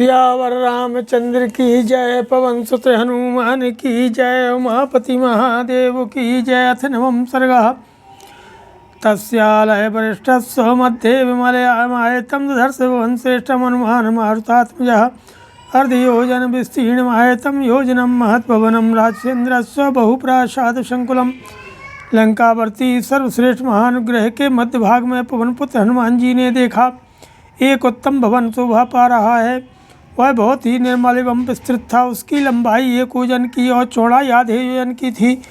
सियावर रामचंद्र की जय, पवन सुत हनुमान की जय, उमापति महादेव की जय। अथ नवम सर्गः। तस्यालय वरिष्ठस्व मध्ये विमलयामायतं दधर्ष भुवन श्रेष्ठम् हनुमान् मारुतात्मजः। अर्धयोजन विस्तीर्णमायतं योजनं महद्भवनं राजेन्द्रस्य बहुप्रासादशंकुलं। लंकावर्ती सर्वश्रेष्ठ महानुग्रह के मध्य भाग में पवन पुत्र हनुमान जी ने देखा। एक उत्तम भवन शोभा पा रहा है। वह बहुत ही निर्मल एवं विस्तृत था। उसकी लंबाई 1 योजन की और चौड़ाई आधे योजन की थी।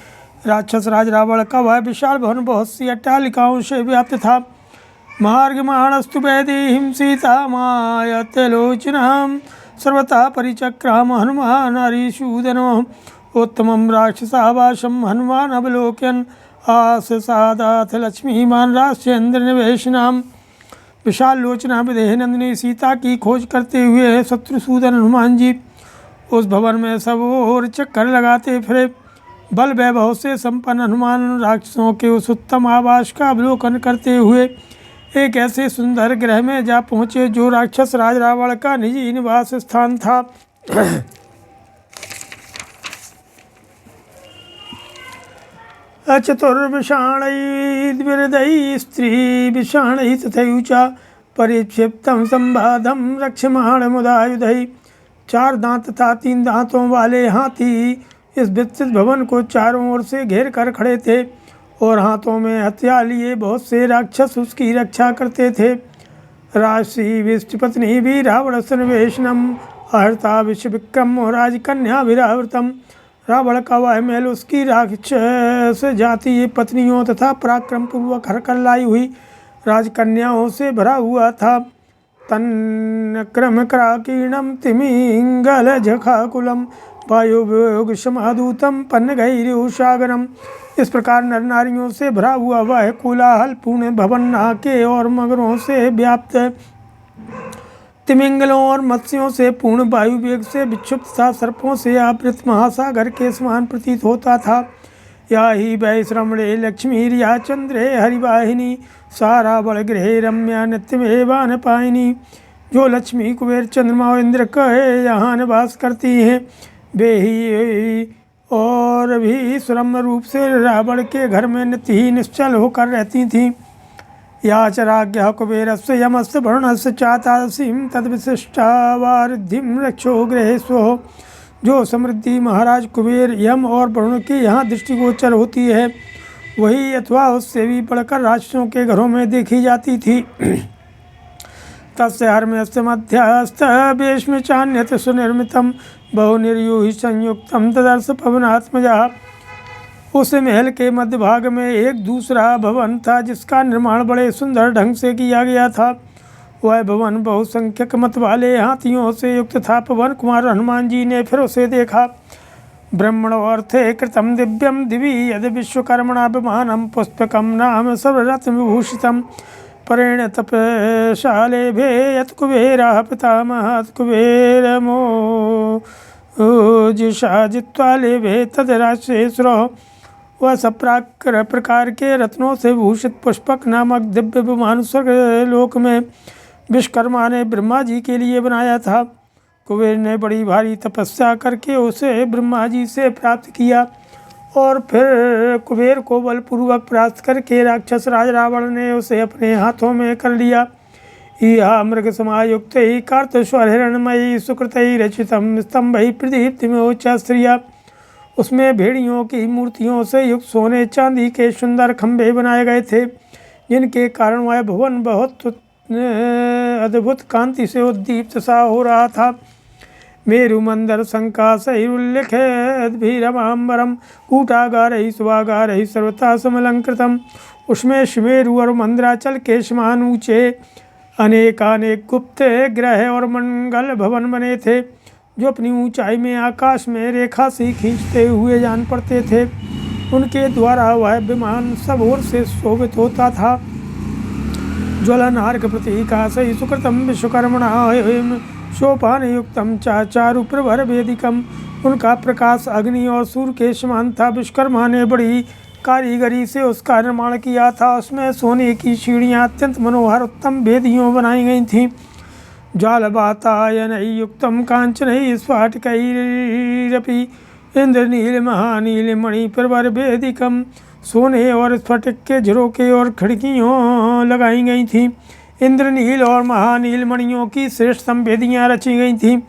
राक्षस राज रावण का वह विशाल भवन बहुत सी अट्टालिकाओं से व्याप्त था। मार्गमाणस्तु वैदेहीं सीतामायत्यलोचनां सर्वतः परिचक्राम हनुमान हरिसूदनो। उत्तमं राक्षसावासं हनुमान अवलोकयन् आससादाथ लक्ष्मीमान राजेन्द्र निवेशनाम। विशाल लोचना विदेह नंदिनी सीता की खोज करते हुए शत्रुसूदन हनुमान जी उस भवन में सब ओर चक्कर लगाते फिरे। बल वैभव से संपन्न हनुमान राक्षसों के उस उत्तम आवास का अवलोकन करते हुए एक ऐसे सुंदर गृह में जा पहुँचे जो राक्षस राज रावण का निजी निवास स्थान था। चतुर्विषाणैर्विरदैः स्त्रीविषाणैः तथैव परिक्षिप्तं संवादं रक्ष्यमाणमुदायुधैः। 4 दांत तथा 3 दांतों वाले हाथी इस विस्तृत भवन को चारों ओर से घेर कर खड़े थे और हाथों में हथियार लिए बहुत से राक्षस उसकी रक्षा करते थे। राशि विष्टुपत्नी भी रावण सन्वेषणम अहर्ता विश्व विक्रम और राजकन्या विरावृतम। रावण का वह महल उसकी राक्षस जाति पत्नियों तथा पराक्रम पूर्वक हरकर लाई हुई राजकन्याओं से भरा हुआ था। तन्क्रम कराकीर्णम तिमिंगल झखाकुलम वायुयोग समादूतम पन्नगैर्युषागरम। इस प्रकार नर नारियों से भरा हुआ वह कोलाहल पूर्ण भवन नाके और मगरों से व्याप्त, तिमिंगलों और मत्स्यों से पूर्ण, वायु वेग से विक्षुब्ध था, सर्पों से आवृत महासागर के समान प्रतीत होता था। या ही वै श्रमणे लक्ष्मी या चंद्रे हरिवाहिनी सारा बड़ गृह रम्या नित्यमेवान पायनी। जो लक्ष्मी कुबेर चंद्रमा और इंद्र कहे यहाँ निवास करती हैं वे ही और भी सुरम्य रूप से रावण के घर में नित्य ही निश्चल होकर रहती थीं। या चराज्ञः कुबेरस्य यमस्य वरुणस्य चातासीं तद्विशिष्टावारिधिं रक्षो गृहेषु। जो समृद्धि महाराज कुबेर, यम और वरुण की यहाँ दृष्टिगोचर होती है वही अथवा उससे भी बढ़कर राक्षसों के घरों में देखी जाती थी। तस्य हर्म्यस्य मध्यस्थ वेश्म चान्यत सुनिर्मितं बहुनिर्यूहि संयुक्तं तदर्श पवनात्मजः। उस महल के मध्य भाग में एक दूसरा भवन था जिसका निर्माण बड़े सुंदर ढंग से किया गया था। वह भवन बहुसंख्यक मत वाले हाथियों से युक्त था। पवन कुमार हनुमान जी ने फिर उसे देखा। ब्रह्मणोर्थे कृतम दिव्यम दिवि यद विश्वकर्मणा विमानम पुष्पकम नाम सर्वरत्न विभूषितम परेण तपशाले भे यत कुबेरा पितामह कुबेर मोजिषा जित्वा लेभे तद राक्षसेश्वरो। वह सब प्रकार के रत्नों से भूषित पुष्पक नामक दिव्य विमान स्वर्ग लोक में विश्वकर्मा ने ब्रह्मा जी के लिए बनाया था। कुबेर ने बड़ी भारी तपस्या करके उसे ब्रह्मा जी से प्राप्त किया और फिर कुबेर को बलपूर्वक प्राप्त करके राक्षस राज रावण ने उसे अपने हाथों में कर लिया। या मृग समायुक्त ही कार्तस्वर हिरणमयी सुकृतई रचितम स्तंभई प्रदीप्तिमोचा स्त्रिया। उसमें भेड़ियों की मूर्तियों से युक्त सोने चांदी के सुंदर खंभे बनाए गए थे जिनके कारण वह भवन बहुत अद्भुत कांति से उद्दीप्त सा हो रहा था। मेरु मंदर संकाशैरुल्लिखितभिरमाम्बरं कूटागारैः शुभागारैः सर्वथा समलंकृतम्। उसमें सुमेरु और मंदराचल के समान ऊंचे अनेकानेक गुप्त ग्रह और मंगल भवन बने थे जो अपनी ऊंचाई में आकाश में रेखा से खींचते हुए जान पड़ते थे। उनके द्वारा वह विमान सब ओर से शोभित होता था। ज्वलनार्क प्रतीकाशै सुकृतं विश्वकर्मणा सोपान युक्तं चारु प्रभर वेदिकम। उनका प्रकाश अग्नि और सूर्य के समान था। विश्वकर्मा ने बड़ी कारीगरी से उसका निर्माण किया था। उसमें सोने की सीढ़ियाँ अत्यंत मनोहर उत्तम वेदियों बनाई गई थीं जालवातायनैर्युक्तं काञ्चनैः स्फाटिकैरपि इंद्रनीलमहानीलमणिप्रभरभेदिकं सोने और स्फटिक के झरोके और खिड़कियों लगाई गई थीं। इंद्रनील और महानील मणियों की श्रेष्ठ संवेदियाँ रची गई थीं।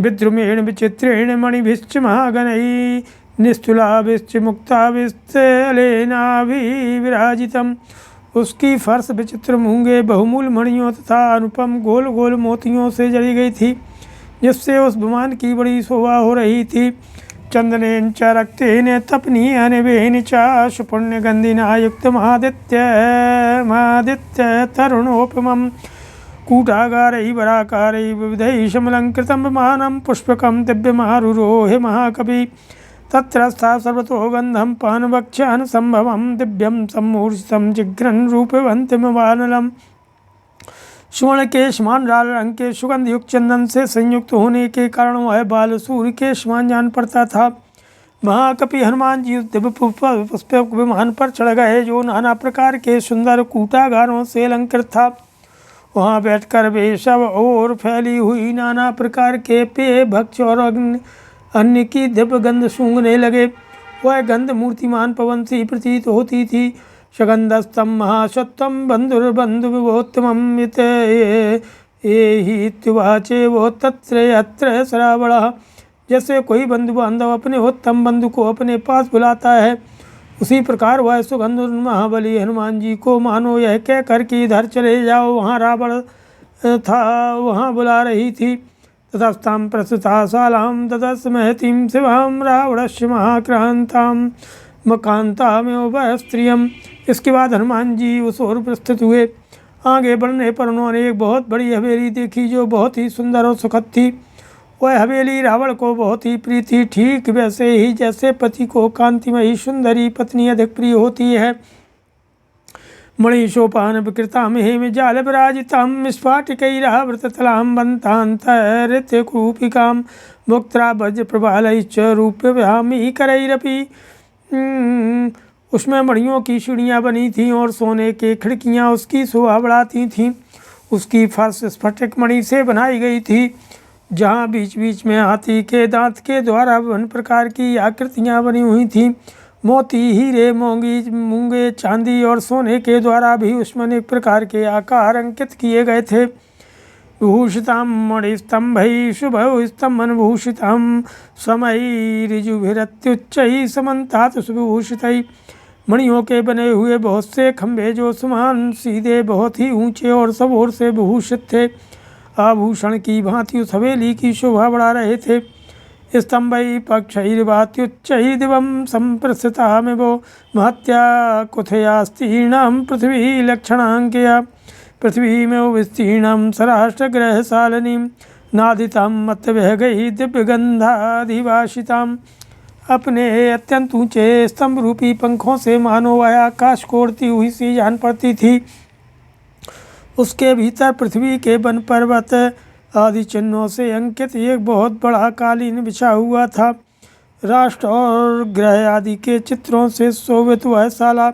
विद्रुमेण विचित्रेण मणिभिश्च महागणैः निस्तुलाभिश्च मुक्ताभिश्च अलेनाभिविराजितम्। उसकी फर्श विचित्र मूंगे बहुमूल मणियों तथा अनुपम गोल गोल मोतियों से जड़ी गई थी, जिससे उस विमान की बड़ी शोभा हो रही थी। चंदनेन च रक्तेन तपनीयन वेन च सुपुण्यगंधिना युक्तमादित्य तरुणोपमं कूटागारैः वराकारैः विविधैः समलंकृतं विमानं पुष्पकं दिव्यमारुरोह महाकवि। तत्रस्था सर्वतो गंधम पानवक्षान संभवम दिव्यम सम्मूर्छितं जिघ्रन् रूपवन्तिमवानलम्। स्वर्ण के समान लाल रंग के सुगंध युक्त चंदन से संयुक्त होने के कारण वह बाल सूर्य के समान जान पड़ता था। महाकपि हनुमान जी उस दिव्य पुष्पक विमान पर चढ़ गए, जो नाना प्रकार के सुंदर कूटागारों से अलंकृत था। वहाँ बैठकर वे सब और फैली हुई नाना प्रकार के पेय भक्ष्य और अन्य की दिव्य गंध सूंघने लगे। वह गंध मूर्तिमान पवन सी प्रतीत होती थी। सगंधस्तम महासत्तम बंधुर्बंधुविभोत्तमं येहित्युवाचे वो तत्र यत्र सरावणः। जैसे कोई बंधु बांधव अपने उत्तम बंधु को अपने पास बुलाता है, उसी प्रकार वह सुगंध महाबली हनुमान जी को मानो यह कहकर कि इधर चले जाओ, वहाँ रावण था, वहाँ बुला रही थी। ततस्तां प्रस्तुता शालां ततस् महतीं शिवां रावणस्य महाक्रांतां मकांतामेव स्त्रियम्। इसके बाद हनुमान जी उस ओर प्रस्तुत हुए। आगे बढ़ने पर उन्होंने एक बहुत बड़ी हवेली देखी, जो बहुत ही सुंदर और सुखद थी। वह हवेली रावण को बहुत ही प्रिय थी, ठीक वैसे ही जैसे पति को कांतिमयी सुंदरी पत्नी अधिक प्रिय होती है। मणिशोपान विकृतां हेमजाल विराजितां स्फाटिकैरावृततलां बन्तान्तरित्यकूपिकां मुक्त्रा वज्रप्रभालैश्च रूप्यव्यामीकरैरपि। उसमें मणियों की सीढ़ियाँ बनी थीं और सोने के खिड़कियाँ उसकी शोभा बढ़ाती थीं। उसकी फर्श स्फटिक मणि से बनाई गई थी, जहाँ बीच बीच में हाथी के दांत के द्वारा विभिन्न प्रकार की आकृतियाँ बनी हुई थीं। मोती, हीरे, मूंगे, चांदी और सोने के द्वारा भी उसमें अनेक प्रकार के आकार अंकित किए गए थे। विभूषितां मणिस्तंभैः शुभस्तंभनभूषितां समैर्ऋजुभिरत्युच्चैः समन्तात् सुविभूषितैः। मणियों के बने हुए बहुत से खंभे, जो समान सीधे बहुत ही ऊंचे और सब ओर से विभूषित थे, आभूषण की भांति उस हवेली की शोभा बढ़ा रहे थे। स्तंभैः पक्षैर्वात्युच्चैः दिवं संप्रस्थितामिव महत्या कुथयास्तीर्णां पृथ्वी लक्षणाङ्कया। पृथ्वीमेव विस्तीर्णं सराष्ट्रग्रहशालिनीं नादितां मत्तविहगैः दिव्यगन्धाधिवासिताम्। अपने अत्यंत ऊंचे स्तंभ रूपी पंखों से मानो वह आकाश को उड़ती हुई सी जान पड़ती थी। उसके भीतर पृथ्वी के वन पर्वत आदि चिन्हों से अंकित एक बहुत बड़ा कालीन बिछा हुआ था। राष्ट्र और ग्रह आदि के चित्रों से शोभित वह शाला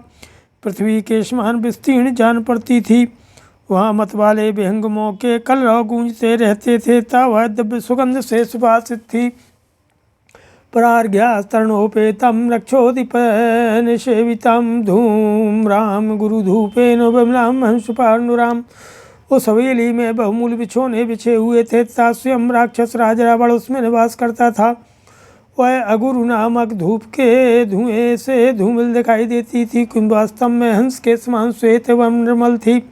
पृथ्वी के समान विस्तीर्ण जान पड़ती थी। वहाँ मतवाले विहंगमों के कलरव गूंजते रहते थे, ता वह दिव्य सुगंध से सुभाषित थी। परार्घ्यास्तरणोपेतं रक्षोदीपनिसेवितं धूम्रां गुरुधूपेन विमलां हंसपाण्डुरां। उस हवेली में बहुमूल बिछोने बिछे हुए थे तथा स्वयं राक्षस राज रावण उसमें निवास करता था। वह अगुरु नामक धूप के धुएं से धूमिल दिखाई देती थी, किंतु वास्तव में हंस के समान श्वेत एवं निर्मल थी।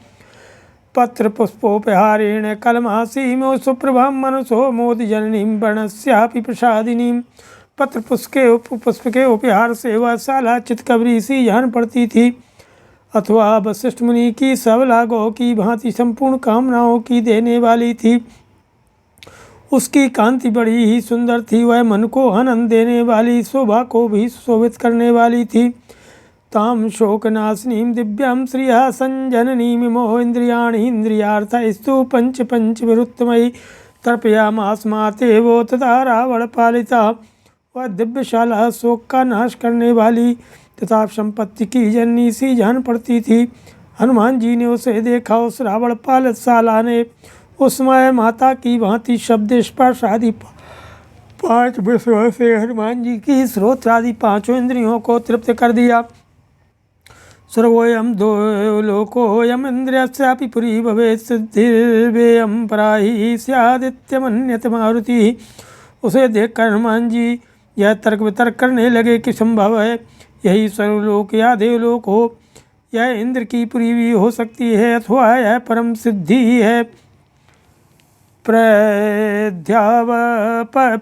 पत्र पुष्पोपहारेण कलमासीमो सुप्रभां मनसो मोद जननीं वर्णस्यापि प्रसादिनीं। पत्र पुष्प के उपहार से वह शाला चितकबरी सी जान पड़ती थी, अथवा वशिष्ठ मुनि की सबला गौ की भांति संपूर्ण कामनाओं की देने वाली थी। उसकी कांति बड़ी ही सुंदर थी। वह मन को आनंद देने वाली, शोभा को भी शोभित करने वाली थी। ताम शोकनाशिनीं दिव्यां श्रिया संजननीमिमो इंद्रियाणि इंद्रियार्थैस्तु पंच विरुत्तमयी तर्पयामास्माते वो तथा रावण पालिता। वह दिव्यशाला शोक का नाश करने वाली तथा संपत्ति की जननी सी जान पड़ती थी। हनुमान जी ने उसे देखा। उस रावण पालित शाला ने उस समय माता की भांति शब्द स्पर्श आदि 5 विषयों से हनुमान जी की श्रोत्र आदि 5 इंद्रियों को तृप्त कर दिया। स्वर्गोयम लोकोयम इंद्रियस्यापि पुरी भवेत् सिद्धिर्वेयम पराहि स्यादित्यमन्यत मारुति। उसे देखकर हनुमान जी यह तर्क वितर्क करने लगे कि संभव है यही स्वर्गलोक या देवलोक हो, यह इंद्र की पुरी भी हो सकती है अथवा यह परम सिद्धि ही है।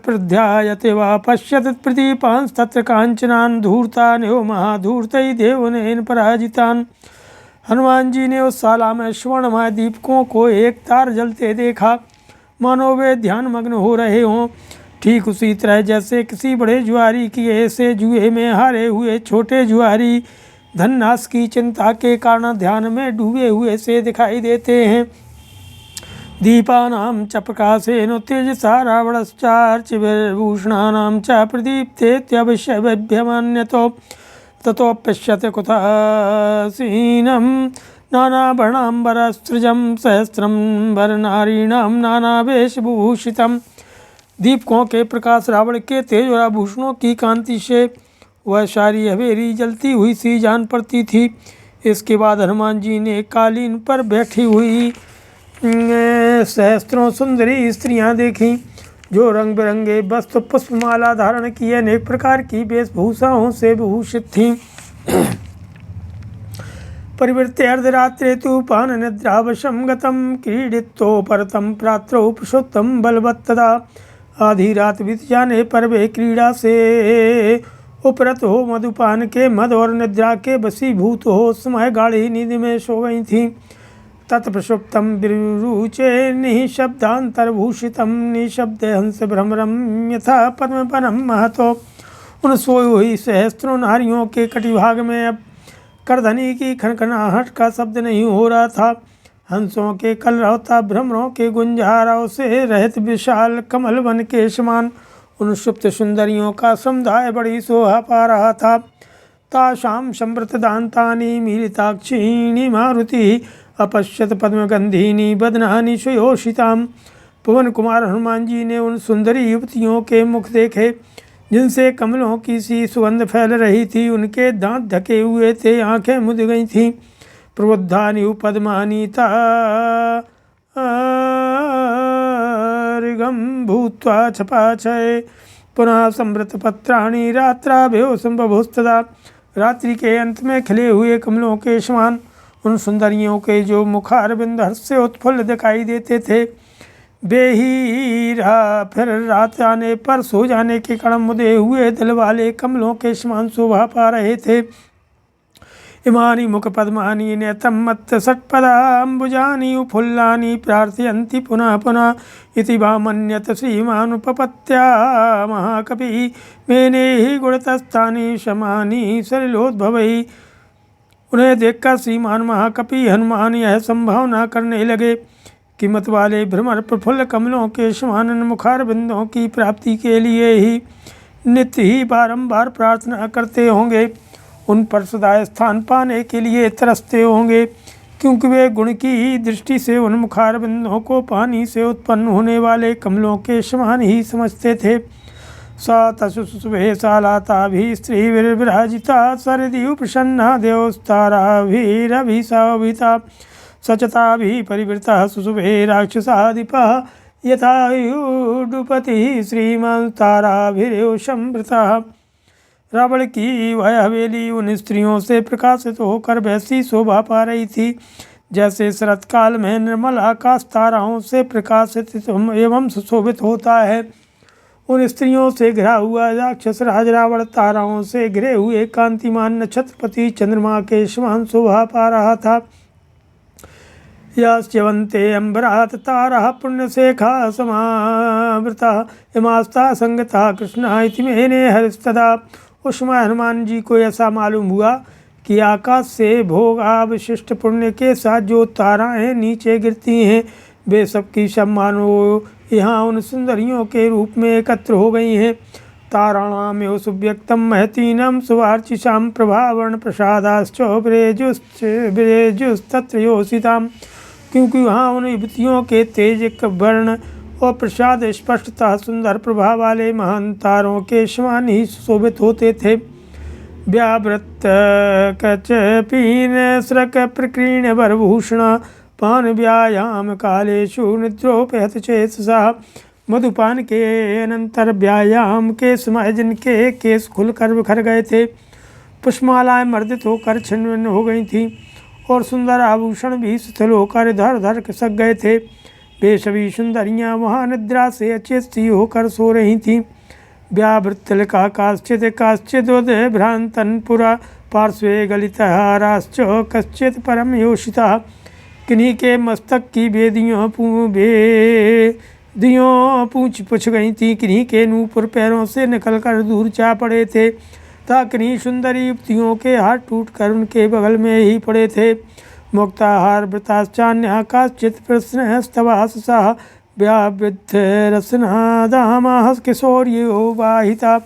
प्रध्यायते वा पश्यत प्रदीपांस्तत्र कांचनान् धूर्तान् एव महाधूर्तै देवनेन पराजितान्। हनुमान जी ने उस शाला में स्वर्णमय दीपकों को एक तार जलते देखा, मानो वे ध्यान मग्न हो रहे हों। ठीक उसी तरह जैसे किसी बड़े जुआरी की ऐसे जुए में हारे हुए छोटे जुआरी धननाश की चिंता के कारण ध्यान में डूबे हुए से दिखाई देते हैं। दीपानां च प्रकाशेन तेजसा रावणश्चार्चिभिर्भूषणानां च प्रदीप्तेत्यवश्यभ्यमन्यतो ततोऽप्यश्यते कुतसीनं नानावर्णाम्बरसृजं सहस्रं वरनारीणां नानावेशभूषितम्। दीपकों के प्रकाश रावण के तेज और आभूषणों की कांति से वह सारी हवेली जलती हुई सी जान पड़ती थी। इसके बाद हनुमान जी ने कालीन पर बैठी हुई सहस्त्रों सुंदरी स्त्रियां देखीं, जो रंग बिरंगे वस्त्र पुष्पमाला धारण किए अनेक प्रकार की वेशभूषाओं से भूषित थीं। परिवृत्ते अर्धरात्रे तु पान निद्रावशं गतं क्रीडितो परतं प्रात्रौ पुरुषोत्तम बलवत्तदा। आधी रात बीत जाने पर वे क्रीड़ा से उपरत हो मधुपान के मद और निद्रा के वशीभूत हो समय गाढ़ी नींद में सो गई थीं। तत्प्रसुप्तं विरुचे निःशब्दान्तरभूषितं निःशब्दे हंस भ्रमरं यथा पद्मपनं महतो। उन सोई हुई सहस्त्रों नारियों के कटिभाग में अब करधनी की खनखनाहट का शब्द नहीं हो रहा था। हंसों के कलरवता भ्रमरों के गुंजारों से रहित विशाल कमल वन के समान उन सुप्त सुंदरियों का समुदाय बड़ी शोभा पा रहा था। तासां संवृत दान्तानि मीलिताक्षीणि मारुति अपश्यत पद्मगंधीनि बदनानि सुयोषिताम्। पवन कुमार हनुमान जी ने उन सुंदरी युवतियों के मुख देखे जिनसे कमलों की सी सुगंध फैल रही थी। उनके दांत ढके हुए थे, आंखें मुद गई थीं। प्रबुद्धानि पद्मानि तारिगं भूत्वा छपाछय पुनः संवृत पत्राणि रात्राभ्यो संबभुस्तदा। रात्रि के अंत में खिले हुए कमलों के समान उन सुंदरियों के जो मुखारबिंद हर्ष से उत्फुल्ल दिखाई देते थे, वे ही फिर रात आने पर सो जाने के कारण मुदे हुए दिल वाले कमलों के समान शोभा पा रहे थे। इमानि मुख पद्मानि नैतं मत्त षट्पदाम्बुजानि उफुल्लानि प्रार्थयन्ति पुनः पुनः इति वामन्यत श्रीमानुपपत्या महाकवि मेनेहि गुणतस्थानि शमानि सलिलोद्भवैः। उन्हें देखकर श्रीमान महाकवि हनुमान यह संभावना करने लगे कि मत वाले भ्रमर प्रफुल्ल कमलों के समान मुखार बिंदों की प्राप्ति के लिए ही नित्य ही बारंबार प्रार्थना करते होंगे, उन पर सदा स्थान पाने के लिए तरसते होंगे, क्योंकि वे गुण की ही दृष्टि से उन मुखार बिंदों को पानी से उत्पन्न होने वाले कमलों के समान ही समझते थे। सा तसुशुभे सालाताभिः स्त्रीभिर्विराजिता सरदिव प्रसन्ना देवस्ताराभिरभिशोभिता सचताभिः परिवृता सुशुभे राक्षसाधिपः यथायुडुपतिः श्रीमान् ताराभिरेव संवृतः। रावण की वह हवेली उन स्त्रियों से प्रकाशित होकर वैसी शोभा पा रही थी जैसे शरतकाल में निर्मल आकाश ताराओं से प्रकाशित एवं सुशोभित होता है। उन स्त्रियों से घिरा हुआ राक्षस राज रावण ताराओं से घिरे हुए कांतिमान नक्षत्रपति चंद्रमा के समान शोभा पा रहा था। यास्यवन्ते अम्बरात् ताराः पुण्यशेखा समावृता इमास्ता संगता कृष्णा इति मेने हरिस्तदा। उस समय हनुमान जी को ऐसा मालूम हुआ कि आकाश से भोगावशिष्ट पुण्य के साथ जो ताराएं नीचे गिरती हैं, वे सबकी सब मानो यहाँ उन सुंदरियों के रूप में एकत्र हो गई हैं। ताराणामेव सुव्यक्तं महतीनां सुवार्चिषां प्रभावर्ण प्रसादाश्च ब्रेजुस्तत्र योषिताम्। क्योंकि वहाँ उन युवतियों के तेज वर्ण और प्रसाद स्पष्टतः सुंदर प्रभाव वाले महान तारों के समान ही सुशोभित होते थे। व्यावृत कच पीन स्रक प्रकीर्ण वरभूषण पान व्यायाम कालेषु निद्रोपहत चेतसा। मधुपान के अनंतर व्यायाम के समय जिनके केस खुलकर बिखर गए थे, पुष्पमालाएं मर्दित होकर छिन्न हो गई थीं और सुंदर आभूषण भी शिथिल होकर इधर उधर खिसक गए थे, वे सभी सुंदरियां वहाँ निद्रा से अचेत होकर सो रही थीं। व्यावृत्तलिका काश्चित् काश्चिदोदय भ्रांतन पुरा पार्श्वे गलितहाराश्च कश्चित् परम योषिता। किन्हीं के मस्तक की बेदियों पूछ पुछ गई थी, किन्हीं के नूपुर पैरों से निकलकर दूर जा पड़े थे, तथा किन्हीं सुंदरी युवतियों के हाथ टूटकर उनके बगल में ही पड़े थे। मुक्ताहार व्रताश्चान्या काश्चित् प्रश्नस्तवाससा व्यावृद्ध रसनादामाः किशोर्यो वाहिता।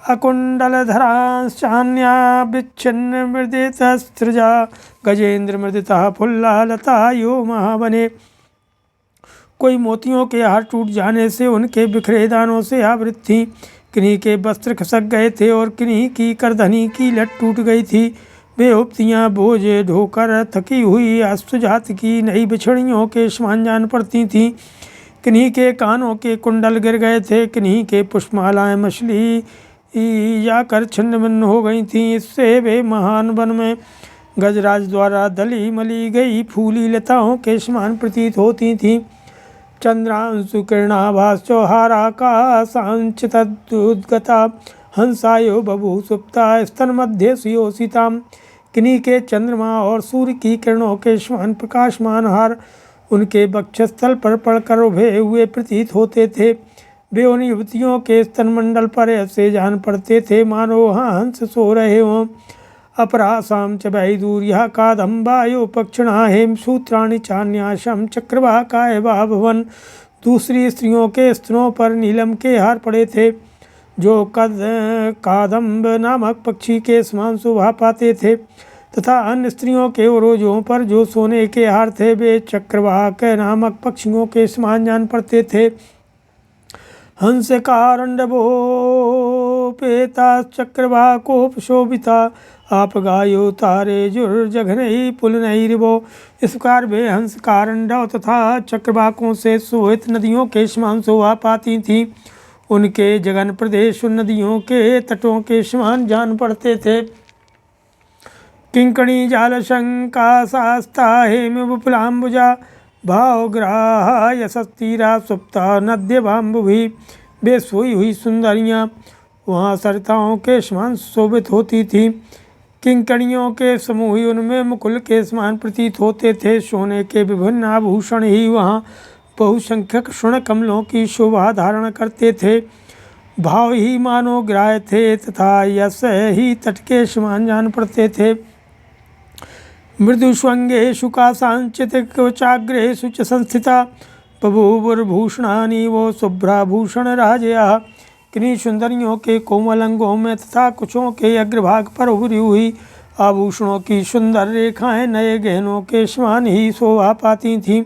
अकुण्डलधराश्चान्या विच्छिन्न मृदितस्त्रजा गजेन्द्र मृदिता फुल्ला लता यो महावने। कोई मोतियों के हार टूट जाने से उनके बिखरे दानों से आवृत थीं, किन्हीं के वस्त्र खसक गए थे और किन्हीं की करधनी की लट टूट गई थी। वे युवतियाँ बोझ ढोकर थकी हुई अस्तुजात की नई बिछड़ियों के समान जान पड़ती थीं। किन्हीं के कानों के कुंडल गिर गए थे, किन्हीं के पुष्पमालाएं मछली जाकर छिन्न भिन्न हो गई थीं। इससे वे महान वन में गजराज द्वारा दली मली गई फूली लताओं के समान प्रतीत होती थीं। चंद्रांशु किरणाभासोहाराकाशांचितद्युद्गता हंसायो बभू सुप्ता स्तन मध्य सुयोषिता। किन्हीं के चंद्रमा और सूर्य की किरणों के समान प्रकाशमान हार उनके वक्षस्थल पर पड़कर उभे हुए प्रतीत होते थे। वे उन युवतियों के स्तनमंडल पर ऐसे जान पड़ते थे मानो वहाँ हंस सो रहे हों। अपरासाम च वैदूर्यः कादम्बायो पक्षिणा हेम सूत्राणि चान्यासम चक्रवाकाय भवन। दूसरी स्त्रियों के स्तनों पर नीलम के हार पड़े थे, जो कादम्ब नामक पक्षी के समान शोभा पाते थे, तथा अन्य स्त्रियों के ओरोजों पर जो सोने के हार थे, वे चक्रवाक नामक पक्षियों के समान जान पड़ते थे। हंस कारंडवोपेता चक्रवाकोपशोभिता आप गायो तारे जुर जघनई पुलनईरिवो। इस प्रकार वे हंस कारंडव तथा चक्रवाकों से शोभित नदियों के समान शोभा पाती थीं। उनके जगन प्रदेश उन नदियों के तटों के समान जान पड़ते थे। किंकणी जाल शंका शास्ता हेम विपुलाम्बुजा भावग्राहा यशस्तीरा सुप्ता नद्य बाम्बुभी। वे सोई हुई सुंदरियाँ वहाँ सरिताओं के समान शोभित होती थीं। किंकणियों के समूह ही उनमें मुकुल के समान प्रतीत होते थे। सोने के विभिन्न आभूषण ही वहाँ बहुसंख्यक स्वर्ण कमलों की शोभा धारण करते थे। भाव ही मानो ग्राह्य थे तथा यश ही तट के समान जान पड़ते थे। मृदुस्वंगेषु कासांचित कोचाग्रेषु च संस्थिता बभूवुर्भूषणानि वो शुभ्राभूषण राजया। किन्हीं सुंदरियों के कोमल अंगों में तथा कुछों के अग्रभाग पर उभरी हुई आभूषणों की सुंदर रेखाएं नए गहनों के समान ही शोभा पाती थीं।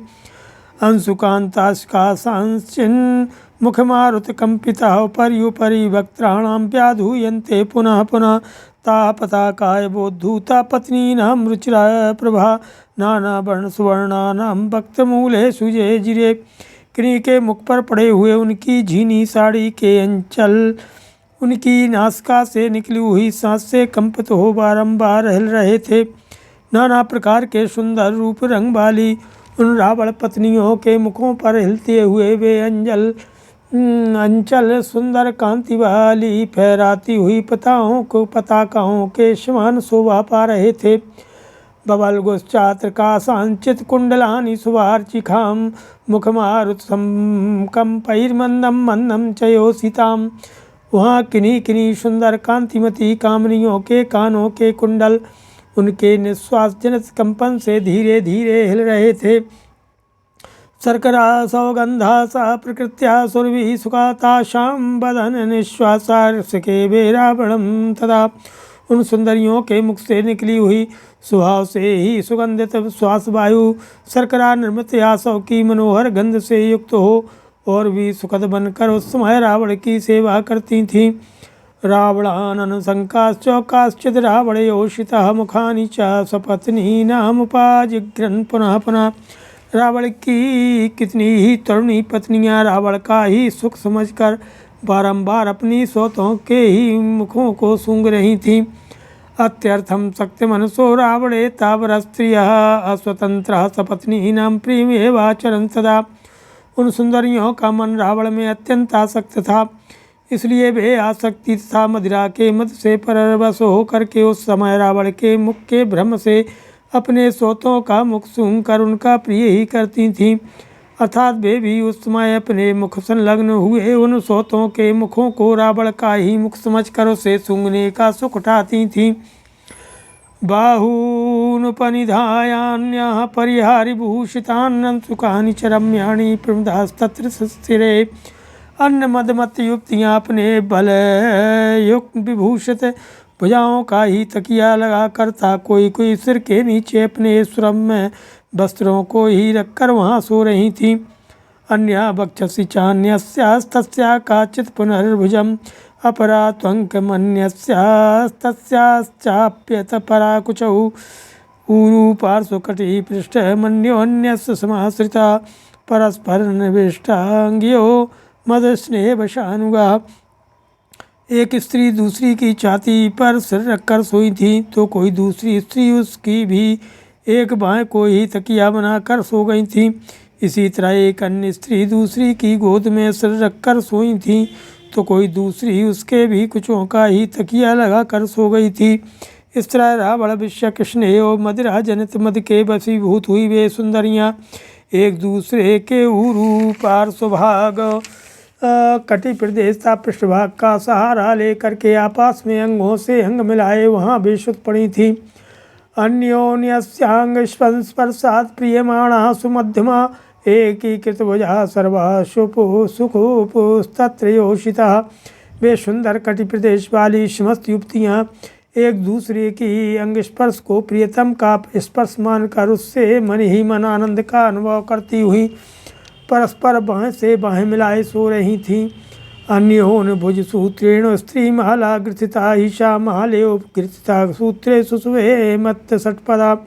अंशुकांतास्काशांश्चिन् मुखमारुत कंपिता पर्युपरि वक्त्राणां व्याधूयन्ते पुनः पुनः तापताकाय बोद्धूता पत्नीनां रुचिरा प्रभा नाना वर्ण सुवर्णानां वक्त्रमूले सुजे जिरे। किन्हीं के मुख पर पड़े हुए उनकी झीनी साड़ी के अंचल उनकी नासिका से निकली हुई सांस से कंपित हो बारंबार हिल रहे थे। नाना प्रकार के सुंदर रूप रंग वाली उन रावण पत्नियों के मुखों पर हिलते हुए वे अंचल सुंदर कांति वाली फहराती हुई पताकाओं के समान शोभा पा रहे थे। बबलगुश्चात्र काशांचित कुंडलानि सुवार्चिकां मुखमारुत कंपैर्मंदम मंदम चयोसिताम। वहाँ किन्हीं किन्हीं सुंदर कांतिमती कामनियों के कानों के कुंडल उनके निश्वास जनित कंपन से धीरे धीरे हिल रहे थे। शर्करा सौगंधा सा प्रकृत्या सुरभि सुखाताशां बदन निश्वासार्षके वे रावणं तदा। उन सुंदरियों के मुख से निकली हुई स्वभाव से ही सुगंधित श्वास वायु शर्करा निर्मित यासव की मनोहर गंध से युक्त हो और भी सुखद बनकर उस समय रावण की सेवा करती थीं। रावणानन शंकाश्चौकाश्चिद रावणयोषितः मुखानि च सपत्नीनामुपाजिघ्रन् पुनः पुनः। रावण की कितनी ही तरुणी पत्नियां रावण का ही सुख समझकर बारंबार अपनी सौतों के ही मुखों को सूंघ रही थीं। अत्यर्थम शक्तिमनसो रावणे तावरस्त्रियः अस्वतंत्रः सपत्नीनां प्रियमेवाचरन् सदा। उन सुंदरियों का मन रावण में अत्यंत आसक्त था, इसलिए वे आसक्ति तथा मदिरा के मद से परवश होकर के उस समय रावण के मुख के भ्रम से अपने सौतों का मुख सूंघ कर उनका प्रिय ही करती थीं। अर्थात वे भी उस समय अपने मुख संलग्न हुए उन सौतों के मुखों को रावण का ही मुख समझकर उसे सूंघने का सुख उठाती थीं। बाहूनुपनिधायान्यः परिहारिभूषितान् सुखानि च रम्याणि प्रमदास्तत्र स्थिरे। अन्य मदमत युक्तियाँ अपने बल युक्त विभूषित भुजाओं का ही तकिया लगा करता कोई कोई सिर के नीचे अपने सुरम्य वस्त्रों को ही रखकर वहाँ सो रही थीं। अन्या वक्षसि चान्यस्यास्तस्या काचित् पुनर्भुजम् अपरा त्वङ्कमन्यस्यास्तस्याश्चाप्यतपरा कुचौ ऊरू पार्श्वकटी पृष्ठमन्योन्यस्य समाश्रिता परस्परनिविष्टाङ्ग्यो मदस्नेहवशानुगा। एक स्त्री दूसरी की छाती पर सिर रखकर सोई थी तो कोई दूसरी स्त्री उसकी भी एक बाएं को ही तकिया बनाकर सो गई थी। इसी तरह एक अन्य स्त्री दूसरी की गोद में सिर रखकर सोई थी तो कोई दूसरी उसके भी कुचों का ही तकिया लगा कर सो गई थी। इस तरह रावण विषयक स्नेह और मदिरा जनित मद के वशीभूत हुई वे सुंदरियाँ एक दूसरे के ऊरू पार्श्वभाग कटी प्रदेश था पृष्ठभाग का सहारा लेकर के आपस में अंगों से अंग मिलाए वहाँ बेसुध पड़ी थी। अन्योन्यस्यांग स्पर्शात् प्रियमाणा सुमध्यमा एकीकृत भुजा सर्वा सुखोपुस्तत्र योषिता। वे सुंदर कटि प्रदेश वाली समस्त युवतियाँ एक दूसरे की अंग स्पर्श को प्रियतम का स्पर्श मानकर उससे मन ही मन आनंद का अनुभव करती हुई परस्पर बाहें से बाहें मिलाए सो रही थीं। अन्योन भुज सूत्रेण स्त्री माला ग्रथिता ईशा महालेव ग्रथिता सूत्रे सुसुवे मत सटपदा।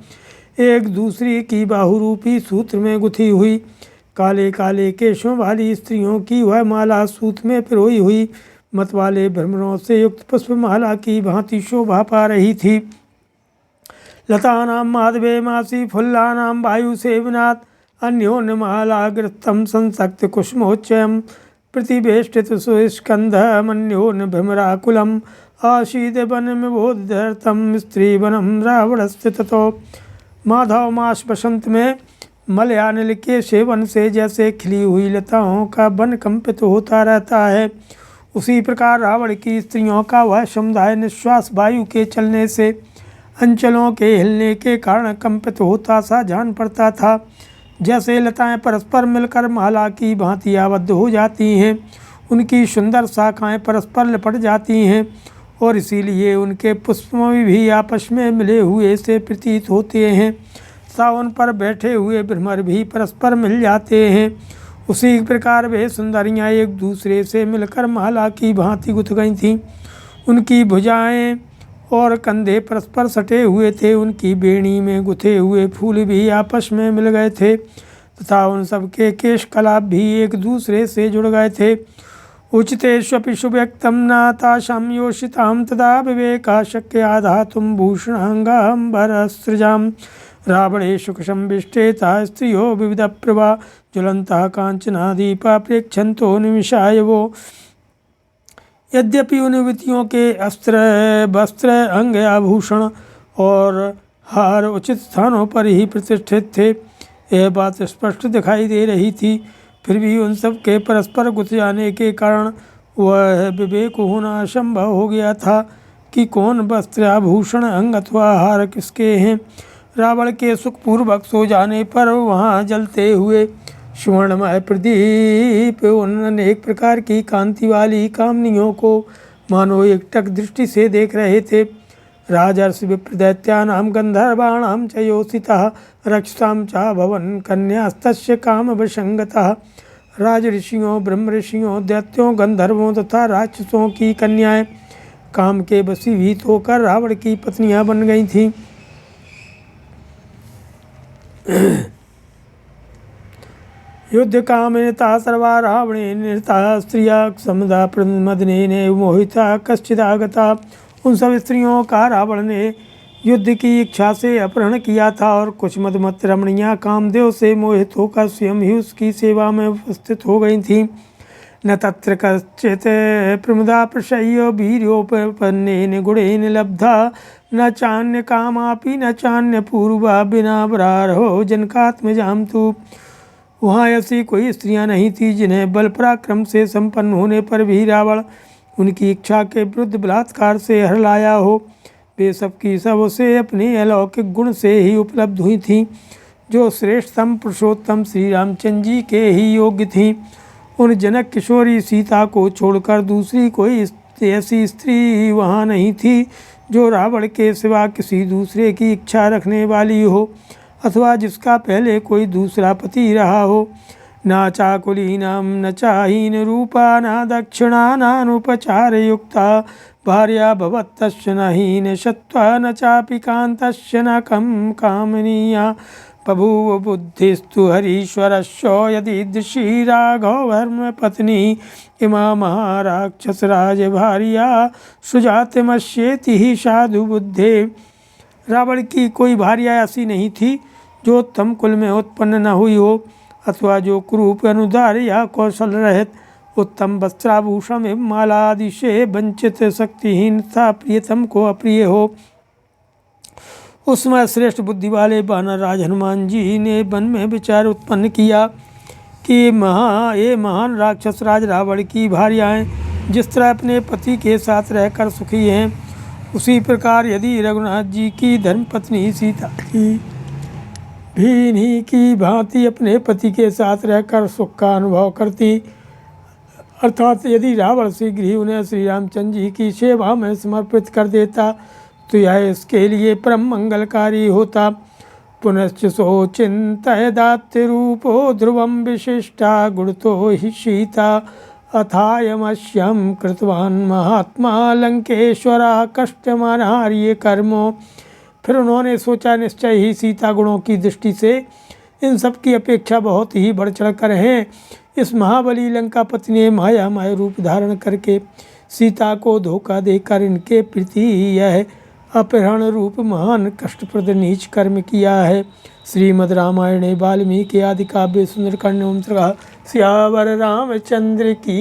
एक दूसरी की बाहुरूपी सूत्र में गुथी हुई काले काले केशों वाली स्त्रियों की वह माला सूत में पिरोई हुई मत वाले भ्रमरों से युक्त पुष्पमाला की भांति शोभा पा रही थी। लतानां माधवे मासी फुल्लानां वायु सेवनात् अन्योन्यमालाग्रस्थं संसक्त कुसुमोच्चयं प्रतिवेष्टित सुस्कन्धमन्योन्य भ्रमराकुलम् आसीद्वनमिवोद्धर्तं स्त्रीवनं रावणस्य ततो। माधव मास बसंत में मलयानिल के सेवन से जैसे खिली हुई लताओं का वन कंपित होता रहता है, उसी प्रकार रावण की स्त्रियों का वह समुदाय निश्वास वायु के चलने से अंचलों के हिलने के कारण कंपित होता सा जान पड़ता था। जैसे लताएं परस्पर मिलकर माला की भांति आबद्ध हो जाती हैं, उनकी सुंदर शाखाएं परस्पर लिपट जाती हैं और इसीलिए उनके पुष्प भी आपस में मिले हुए से प्रतीत होते हैं, सावन पर बैठे हुए भ्रमर भी परस्पर मिल जाते हैं। उसी प्रकार वे सुंदरियाँ एक दूसरे से मिलकर माला की भांति गुथ गई थीं। उनकी भुजाएं और कंधे परस्पर सटे हुए थे, उनकी बेणी में गुथे हुए फूल भी आपस में मिल गए थे तथा उन सबके केश कलाप भी एक दूसरे से जुड़ गए थे। उचितेष्वपि सुव्यक्तं नातासां योषितां तदा विवेका शक्या धातुं भूषणाङ्गाम्बरसृजां। रावणे सुखसंविष्टेता स्त्रियो विविधप्रभा ज्वलन्तः कांचना दीपा प्रेक्षन्तो निमिषाय वो। यद्यपि उन युवतियों के अस्त्र वस्त्र अंग आभूषण और हार उचित स्थानों पर ही प्रतिष्ठित थे, यह बात स्पष्ट दिखाई दे रही थी, फिर भी उन सब के परस्पर गुथ जाने के कारण वह विवेक होना असंभव हो गया था कि कौन वस्त्र आभूषण अंग अथवा हार किसके हैं। रावण के सुखपूर्वक सो जाने पर वहाँ जलते हुए सुवर्णमय प्रदीप उन अनेक प्रकार की कांति वाली कामनियों को मानो एकटक दृष्टि से देख रहे थे। राजर्षि विप्रदैत्यानां गन्धर्वाणां च योषितः रक्षसां चाभवन् कन्यास्तस्य कामवशङ्गतः। राज ऋषियों, ब्रह्म ऋषियों, दैत्यों, गंधर्वों तथा राक्षसों की कन्याएं काम के वशीभूत होकर रावण की पत्नियां बन गई थीं। युद्ध कामिनता सर्वा रावणे निरता स्त्रिया समुदा प्रमदनेन मोहिता कश्चिदागता। उन सब स्त्रियों का रावण ने युद्ध की इच्छा से अपहरण किया था और कुछ मदमत्त रमणियां कामदेव से मोहित होकर स्वयं ही उसकी सेवा में उपस्थित हो गई थीं। न तत्र कश्चित् प्रमुदा प्रशय्यो वीर्योपन्नेन गुणेन लब्धा न चान्य कामापि न चान्य पूर्वा बिना बरारो जनकात्मजाम तु। वहाँ ऐसी कोई स्त्रियां नहीं थी जिन्हें बल पराक्रम से संपन्न होने पर भी रावण उनकी इच्छा के विरुद्ध बलात्कार से हरलाया हो। वे सबकी सब उसे अपने अलौकिक गुण से ही उपलब्ध हुई थीं, जो श्रेष्ठतम पुरुषोत्तम श्री रामचंद्र जी के ही योग्य थीं। उन जनक किशोरी सीता को छोड़कर दूसरी कोई ऐसी स्त्री वहाँ नहीं थी जो रावण के सिवा किसी दूसरे की इच्छा रखने वाली हो अथवा जिसका पहले कोई दूसरा पति रहा हो। न चाकुलीनां न चाहीन रूपा न दक्षिणा नानुपचार युक्ता भार्या भवत्तस्य न हीन शत्वा न चापि कान्तस्य न कं कामनीया बभूव बुद्धिस्तु हरीश्वरस्य यदीदृशी राघव धर्मपत्नी इमा महाराक्षसराज भार्या सुजातमस्येति ही साधु बुद्धे। रावण की कोई भार्या ऐसी नहीं थी जो उत्तम कुल में उत्पन्न न हुई हो अथवा जो कुरूप अनुदार या कौशल रहित उत्तम वस्त्राभूषण एवं माला आदि से वंचित शक्तिहीन तथा प्रियतम को अप्रिय हो। उस समय श्रेष्ठ बुद्धि वाले वानर राज हनुमान जी ने मन में विचार उत्पन्न किया कि ये महान राक्षस राज रावण की भार्याएं जिस तरह अपने पति के साथ रहकर सुखी हैं, उसी प्रकार यदि रघुनाथ जी की धर्मपत्नी सीता की भी इन्हीं की भांति अपने पति के साथ रहकर सुख का अनुभव करती, अर्थात यदि रावण शीघ्र ही उन्हें श्री रामचंद्र जी की सेवा में समर्पित कर देता तो यह इसके लिए परम मंगलकारी होता। पुनश्च सोचिंत्य रूपो ध्रुवम विशिष्टा गुणतो हि सीता अथायमश्यम कृतवान महात्मा लंकेश्वरा कष्टमानार्य कर्मो। फिर उन्होंने सोचा निश्चय ही सीता गुणों की दृष्टि से इन सब की अपेक्षा बहुत ही बढ़ चढ़ कर हैं। इस महाबली लंकापति ने मायामय रूप धारण करके सीता को धोखा देकर इनके प्रति यह अपहरण रूप महान कष्टप्रद नीच कर्म किया है। श्रीमद् रामायणे वाल्मीकि आदि काव्य सुंदरकांड सियावर रामचंद्र की